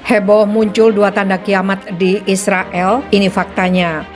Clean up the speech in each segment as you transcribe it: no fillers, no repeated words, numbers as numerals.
Heboh muncul dua tanda kiamat di Israel, ini faktanya.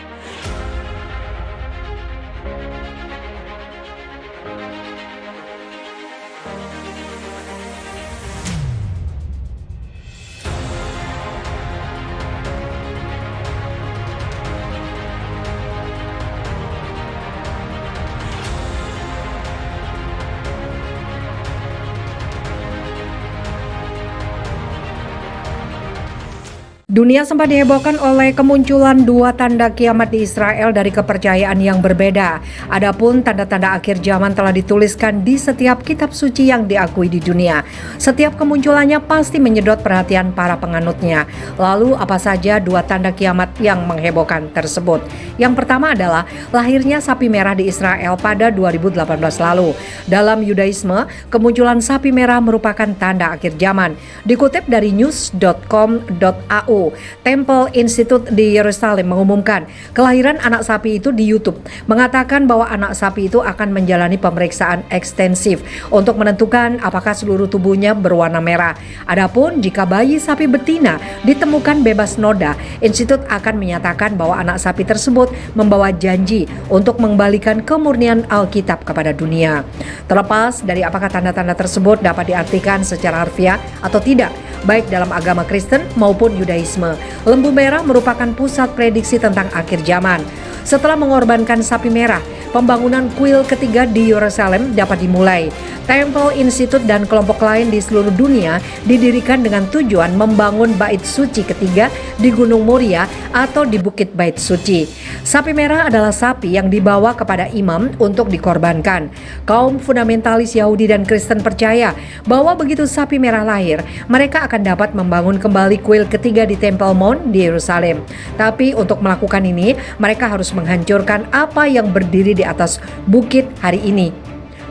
Dunia sempat dihebohkan oleh kemunculan dua tanda kiamat di Israel dari kepercayaan yang berbeda. Adapun tanda-tanda akhir zaman telah dituliskan di setiap kitab suci yang diakui di dunia. Setiap kemunculannya pasti menyedot perhatian para penganutnya. Lalu apa saja dua tanda kiamat yang menghebohkan tersebut? Yang pertama adalah lahirnya sapi merah di Israel pada 2018 lalu. Dalam Yudaisme, kemunculan sapi merah merupakan tanda akhir zaman. Dikutip dari news.com.au, Temple Institute di Yerusalem mengumumkan kelahiran anak sapi itu di YouTube, mengatakan bahwa anak sapi itu akan menjalani pemeriksaan ekstensif untuk menentukan apakah seluruh tubuhnya berwarna merah. Adapun jika bayi sapi betina ditemukan bebas noda, institut akan menyatakan bahwa anak sapi tersebut membawa janji untuk mengembalikan kemurnian Alkitab kepada dunia. Terlepas dari apakah tanda-tanda tersebut dapat diartikan secara harfiah atau tidak, baik dalam agama Kristen maupun Yudaisme, lembu merah merupakan pusat prediksi tentang akhir zaman. Setelah mengorbankan sapi merah, pembangunan kuil ketiga di Yerusalem dapat dimulai. Temple Institute dan kelompok lain di seluruh dunia didirikan dengan tujuan membangun bait suci ketiga di Gunung Moria atau di Bukit Bait Suci. Sapi merah adalah sapi yang dibawa kepada imam untuk dikorbankan. Kaum fundamentalis Yahudi dan Kristen percaya bahwa begitu sapi merah lahir, mereka akan dapat membangun kembali kuil ketiga di Temple Mount di Yerusalem. Tapi untuk melakukan ini, mereka harus menghancurkan apa yang berdiri di atas bukit hari ini,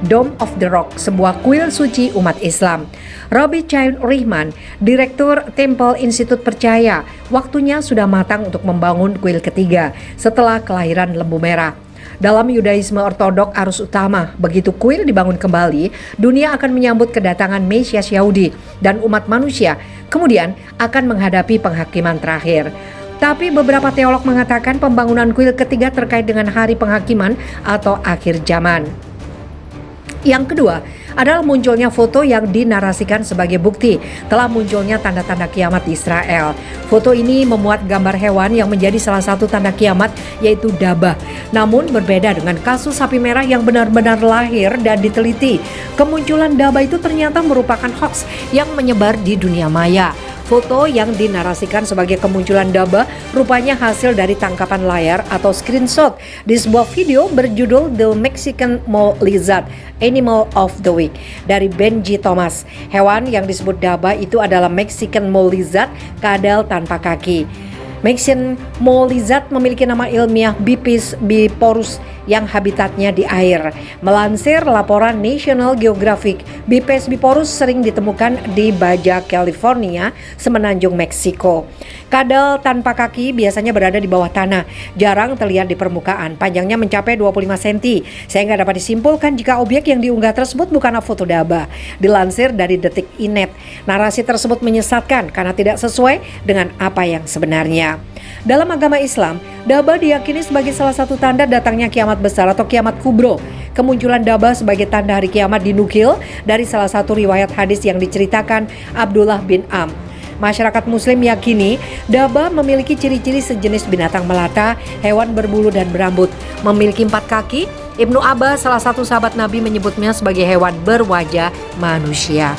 Dome of the Rock, sebuah kuil suci umat Islam. Rabbi Chaim Rihman, Direktur Temple Institute percaya waktunya sudah matang untuk membangun kuil ketiga setelah kelahiran lembu merah. Dalam Yudaisme Ortodok arus utama, begitu kuil dibangun kembali, dunia akan menyambut kedatangan Mesias Yahudi dan umat manusia, kemudian akan menghadapi penghakiman terakhir. Tapi beberapa teolog mengatakan pembangunan kuil ketiga terkait dengan hari penghakiman atau akhir zaman. Yang kedua adalah munculnya foto yang dinarasikan sebagai bukti telah munculnya tanda-tanda kiamat di Israel. Foto ini memuat gambar hewan yang menjadi salah satu tanda kiamat, yaitu dabah. Namun berbeda dengan kasus sapi merah yang benar-benar lahir dan diteliti. Kemunculan dabah itu ternyata merupakan hoaks yang menyebar di dunia maya. Foto yang dinarasikan sebagai kemunculan dabah rupanya hasil dari tangkapan layar atau screenshot di sebuah video berjudul The Mexican Mole Lizard, Animal of the Week dari Benji Thomas. Hewan yang disebut dabah itu adalah Mexican Mole Lizard, kadal tanpa kaki. Mexican Mole Lizard memiliki nama ilmiah Bipis biporus yang habitatnya di air. Melansir laporan National Geographic, Bipes biporus sering ditemukan di Baja California, semenanjung Meksiko. Kadal tanpa kaki biasanya berada di bawah tanah, jarang terlihat di permukaan. Panjangnya mencapai 25 cm, sehingga dapat disimpulkan jika objek yang diunggah tersebut bukanlah foto dabah. Dilansir dari Detik.net, narasi tersebut menyesatkan karena tidak sesuai dengan apa yang sebenarnya. Dalam agama Islam, dabah diyakini sebagai salah satu tanda datangnya kiamat besar atau kiamat kubro. Kemunculan dabah sebagai tanda hari kiamat dinukil dari salah satu riwayat hadis yang diceritakan Abdullah bin Am. Masyarakat Muslim yakini dabah memiliki ciri-ciri sejenis binatang melata, hewan berbulu dan berambut, memiliki 4 kaki. Ibnu Abbas, salah satu sahabat Nabi, menyebutnya sebagai hewan berwajah manusia.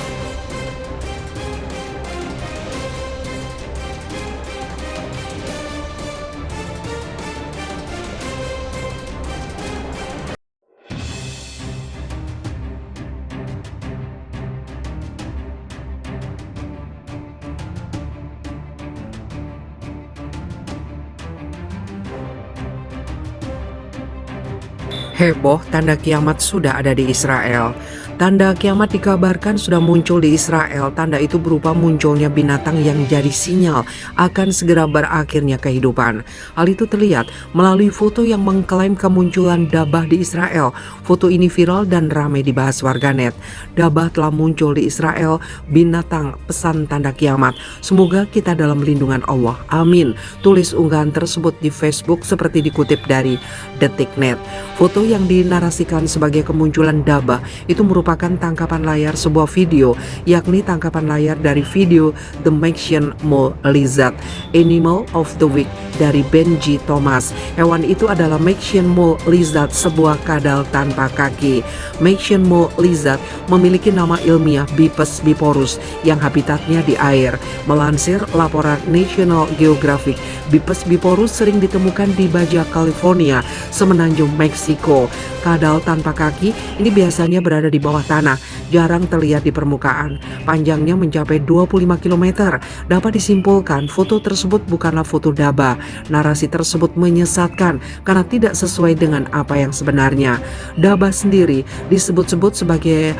Heboh tanda kiamat sudah ada di Israel. Tanda kiamat dikabarkan sudah muncul di Israel. Tanda itu berupa munculnya binatang yang jadi sinyal akan segera berakhirnya kehidupan. Hal itu terlihat melalui foto yang mengklaim kemunculan dabah di Israel. Foto ini viral dan ramai dibahas warganet. Dabah telah muncul di Israel, binatang pesan tanda kiamat. Semoga kita dalam lindungan Allah. Amin. Tulis unggahan tersebut di Facebook seperti dikutip dari Detiknet. Foto yang dinarasikan sebagai kemunculan dabah itu merupakan tangkapan layar sebuah video, yakni tangkapan layar dari video The Mexican Mole Lizard, Animal of the Week dari Benji Thomas. Hewan itu adalah Mexican Mole Lizard, sebuah kadal tanpa kaki. Mexican Mole Lizard memiliki nama ilmiah Bipes biporus yang habitatnya di air. Melansir laporan National Geographic, Bipes biporus sering ditemukan di Baja California, semenanjung Meksiko. Kadal tanpa kaki ini biasanya berada di bawah tanah, jarang terlihat di permukaan. Panjangnya mencapai 25 km. Dapat disimpulkan foto tersebut bukanlah foto dabah. Narasi tersebut menyesatkan karena tidak sesuai dengan apa yang sebenarnya. Dabah sendiri disebut-sebut sebagai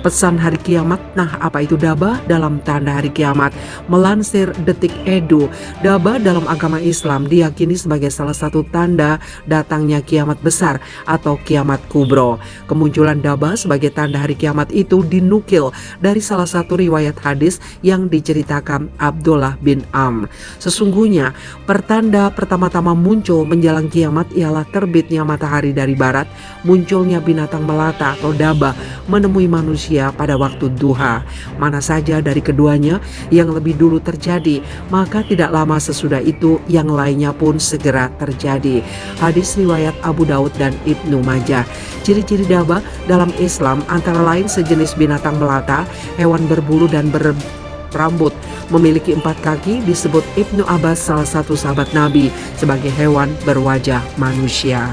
pesan hari kiamat. Nah, apa itu dabah dalam tanda hari kiamat? Melansir Detik Edu, dabah dalam agama Islam diyakini sebagai salah satu tanda datangnya kiamat besar atau kiamat kubro. Kemunculan dabah sebagai tanda hari kiamat itu dinukil dari salah satu riwayat hadis yang diceritakan Abdullah bin Amr. Sesungguhnya pertanda pertama-tama muncul menjelang kiamat ialah terbitnya matahari dari barat, munculnya binatang melata atau dabah menemui manusia pada waktu duha. Mana saja dari keduanya yang lebih dulu terjadi, maka tidak lama sesudah itu yang lainnya pun segera terjadi. Hadis riwayat Abu Daud dan Ibnu Majah. Ciri-ciri dabah dalam Islam antara lain sejenis binatang melata, hewan berbulu dan berambut, memiliki 4 kaki. Disebut Ibnu Abbas, salah satu sahabat Nabi, sebagai hewan berwajah manusia.